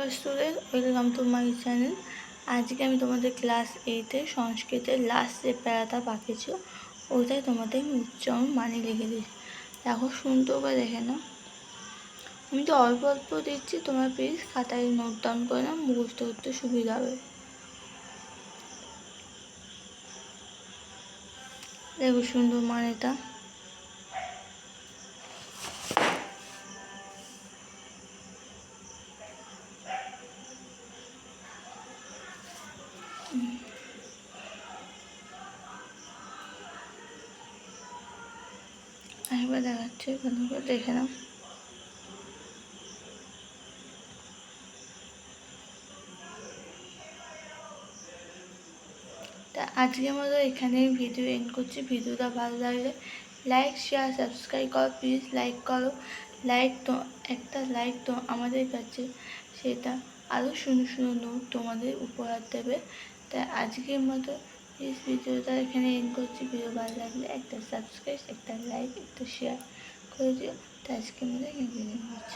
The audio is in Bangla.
নমস্কার student, welcome to my channel. আজকে আমি তোমাদের ক্লাস 8-এ সংস্কৃতের লাস্ট যে প্যারাটা বাকি ছিল ওটাই তোমাদের উচ্চারণ মানে লিখে দিচ্ছি। দেখো সুন্দর করে দেখে নাও। আমি তো অল্প অল্প দিচ্ছি, তোমার প্লিজ খাতায় নোট ডাউন করে নাও, মুখস্থ করতে সুবিধা হবে। দেখো সুন্দর মানেটা। একবার দেখাচ্ছি, ভালো করে দেখে নাও। তা আজকের মতো এখানে ভিডিও এন্ড করছি। ভিডিওটা ভালো লাগলে লাইক শেয়ার সাবস্ক্রাইব করো, প্লিজ লাইক করো। একটা লাইক তো আমাদের কাছে সেটা আরও সুন্দর সুন্দর নোট তোমাদের উপহার দেবে। তাই আজকের মতো প্লিজ ভিডিওটা এখানে এন্ড করছি। ভিডিও ভালো লাগলে একটা সাবস্ক্রাইব, একটা লাইক, একটা শেয়ার করে দিও। তাই আজকের মতো এখানে করছি।